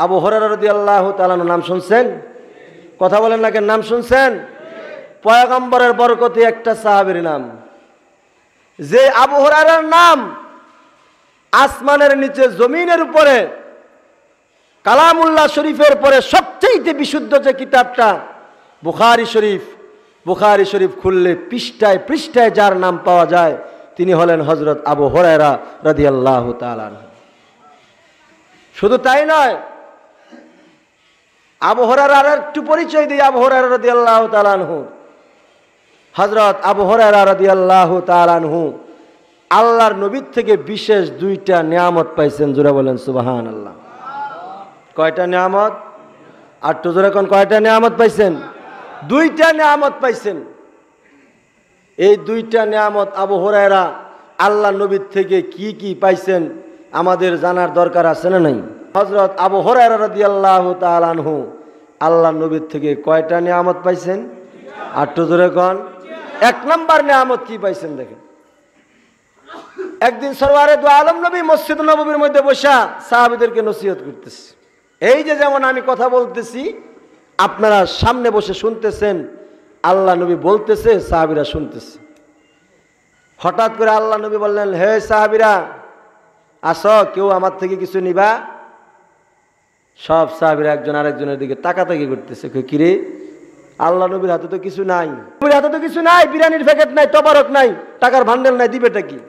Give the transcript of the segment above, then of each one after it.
আবু হুরায়রা রাদিয়াল্লাহু তাআলা নাম শুনছেন? কথা বলেন না কেন, নাম শুনছেন? পয়গম্বরের বরকতে একটা সাহাবীর নাম, যে আবু হুরায়রার নাম আসমানের নিচে জমিনের উপরে কালামুল্লাহ শরীফের পরে সবচেয়ে বিশুদ্ধ যে কিতাবটা বুখারী শরীফ, বুখারী শরীফ খুললে পৃষ্ঠায় পৃষ্ঠায় যার নাম পাওয়া যায় তিনি হলেন হযরত আবু হুরায়রা রাদিয়াল্লাহু তাআলা। শুধু তাই নয়, আবু হুরায়রার একটু পরিচয় দিই। আবু হুরায়রা রাদিয়াল্লাহু তাআলা আনহু, হযরত আবু হুরায়রা রাদিয়াল্লাহু তাআলা আনহু আল্লাহর নবীর থেকে বিশেষ দুইটা নিয়ামত পাইছেন। জোরে বলেন সুবহানাল্লাহ। কয়টা নিয়ামত? আর তো জোরে কোন কয়টা নিয়ামত পাইছেন? দুইটা নিয়ামত পাইছেন। এই দুইটা নিয়ামত আবু হুরায়রা আল্লাহর নবীর থেকে কি কি পাইছেন আমাদের জানার দরকার আছে না নাই? হযরত আবু হুরায়রা রাদিয়াল্লাহু তাআলা আনহু আল্লাহর নবীর থেকে কয়টা নিয়ামত পাইছেন? আর তো জোরে কোন। এক নাম্বার নিয়ামত কি পাইছেন দেখেন। একদিন সরওয়ারে দু আলম নবী মসজিদ নববীর মধ্যে বসা সাহাবীদেরকে নসিহত করতেছে। এই যে যেমন আমি কথা বলতেছি আপনারা সামনে বসে শুনতেছেন, আল্লাহ নবী বলতেছে, সাহাবীরা শুনতেছে। হঠাৎ করে আল্লাহ নবী বললেন, হে সাহাবীরা আসো, কেউ আমার থেকে কিছু নিবা? সব সাহাবীরা একজন আরেকজনের দিকে তাকাতাকি করতেছে। কিরে, আল্লাহ নবীর হাতে তো কিছু নাই, নবীর হাতে তো কিছু নাই, বিরিয়ানির প্যাকেট নাই, তবারক নাই, টাকার ভান্ডেল নাই, দিবেটা কি?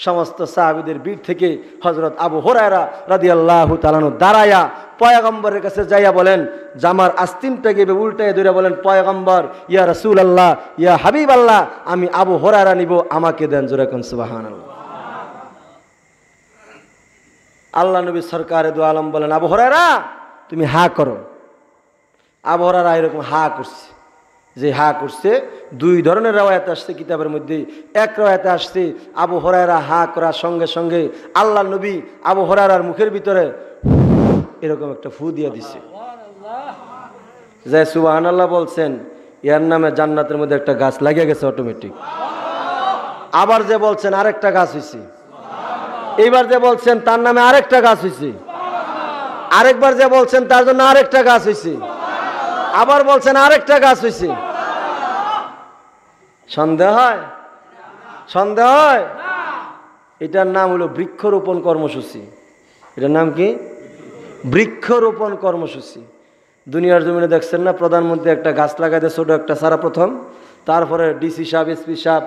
সমস্ত সাহাবীদের ভিড় থেকে হযরত আবু হুরায়রা রাদিয়াল্লাহু তাআলা দাঁড়ায়া পয়গম্বরের কাছে যাইয়া বলেন, জামার আস্তিনটাকে উল্টায় ধরে বলেন, পয়গম্বর, ইয়া রাসূলুল্লাহ, ইয়া হাবিবাল্লাহ, আমি আবু হুরায়রা নিব, আমাকে দেন। জোরে কোন সুবহানাল্লাহ। আল্লাহ নবী সরকারে দু আলম বলেন, আবু হুরায়রা তুমি হা করো। আবু হুরায়রা এরকম হা করছে। যে হা করছে, দুই ধরনের রওয়ায়াত আসছে কিতাবের মধ্যে। এক রওয়ায়াতে আসছে আবু হুরায়রা হা করার সঙ্গে সঙ্গে আল্লাহ নবী আবু হুরায়রার মুখের ভিতরে এরকম একটা ফু দিয়ে দিছে। যে সুবহানাল্লাহ বলছেন, এর নামে জান্নাতের মধ্যে একটা গাছ লাগিয়ে গেছে অটোমেটিক। আবার যে বলছেন আরেকটা গাছ হয়েছে, এইবার যে বলছেন তার নামে আরেকটা গাছ হয়েছে, আরেকবার যে বলছেন তার জন্য আরেকটা গাছ হয়েছে, আবার বলছেন আরেকটা গাছ হয়েছে। সন্দেহ হয়? সন্দেহ হয়? এটার নাম হলো বৃক্ষরোপণ কর্মসূচি। এটার নাম কি? বৃক্ষরোপণ কর্মসূচি। দুনিয়ার জমিনে দেখছেন না, প্রধানমন্ত্রী একটা গাছ লাগাইতে, ছোট একটা সারা প্রথম, তারপরে ডিসি সাহেব, এসপি সাহেব,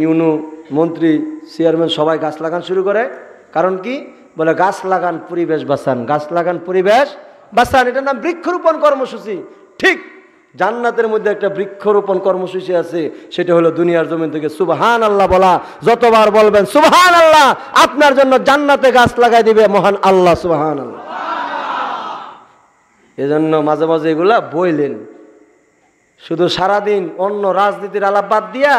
ইউনো মন্ত্রী, চেয়ারম্যান সবাই গাছ লাগান শুরু করে। কারণ কি? বলে গাছ লাগান পরিবেশ বাঁচান, গাছ লাগান পরিবেশ বাঁচান। এটার নাম বৃক্ষরোপণ কর্মসূচি। ঠিক জান্নাতের মধ্যে একটা বৃক্ষরোপণ কর্মসূচি আছে, সেটা হলো দুনিয়ার জমিন থেকে সুবহানাল্লাহ বলা। যতবার বলবেন সুবহানাল্লাহ, আপনার জন্য জান্নাতে গাছ লাগাই দিবে মহান আল্লাহ। সুবহানাল্লাহ। এজন্য মাঝে মাঝে এগুলা বইলেন, শুধু সারাদিন অন্য রাজনীতির আলাপ বাদ দিয়া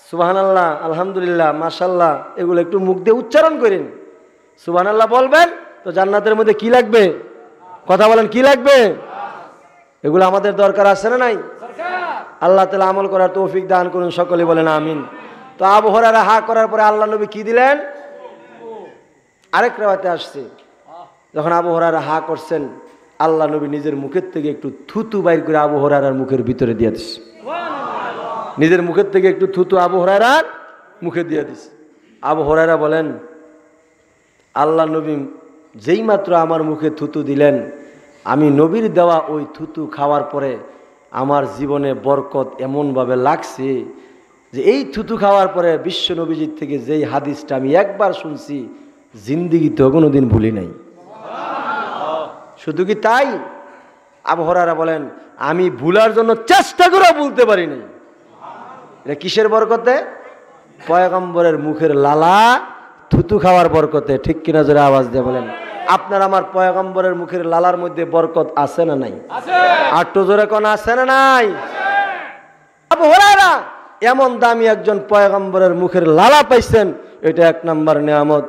সুবহানাল্লাহ, আলহামদুলিল্লাহ, মাশাআল্লাহ এগুলো একটু মুখ দিয়ে উচ্চারণ করেন। সুবহানাল্লাহ বলবেন তো জান্নাতের মধ্যে কি লাগবে? কথা বলেন, কি লাগবে? এগুলো আমাদের দরকার আছে না নাই? আল্লাহ তাআলা আমল করার তৌফিক দান করুন, সকলে বলেন আমিন। তো আবু হুরায়রা হা করার পরে আল্লাহ নবী কি দিলেন? আরেক রাওয়াতে আসছে, যখন আবু হুরায়রা হা করছেন, আল্লাহ নবী নিজের মুখের থেকে একটু থুতু বাইর করে আবু হুরায়রার মুখের ভিতরে দিয়ে দিছে। নিজের মুখের থেকে একটু থুতু আবু হুরায়রার মুখে দিয়ে দিছে। আবু হুরায়রা বলেন, আল্লাহ নবী যেই মাত্র আমার মুখে থুতু দিলেন, আমি নবীর দেওয়া ওই থুতু খাওয়ার পরে আমার জীবনে বরকত এমনভাবে লাগছে যে এই থুতু খাওয়ার পরে বিশ্ব নবীজির থেকে যেই হাদিসটা আমি একবার শুনছি, জিন্দিগিতেও কোনোদিন ভুলি নাই। শুধু কি তাই? আবু হুরায়রা বলেন, আমি ভুলার জন্য চেষ্টা করেও ভুলতে পারি নাই। এটা কিসের বরকতে? পয়গম্বরের মুখের লালা থুতু খাওয়ার বরকতে। ঠিক কিনা জোরে আওয়াজ দিয়ে বলেন। আপনার আমার পয়গম্বরের মুখের লালার মধ্যে বরকত আছে না নাই? আর তো জোরে কোন আছে না নাই? আবু হুরায়রা এমন দামি একজন পয়গম্বরের মুখের লালা পাইছেন, এটা এক নাম্বার নিয়ামত।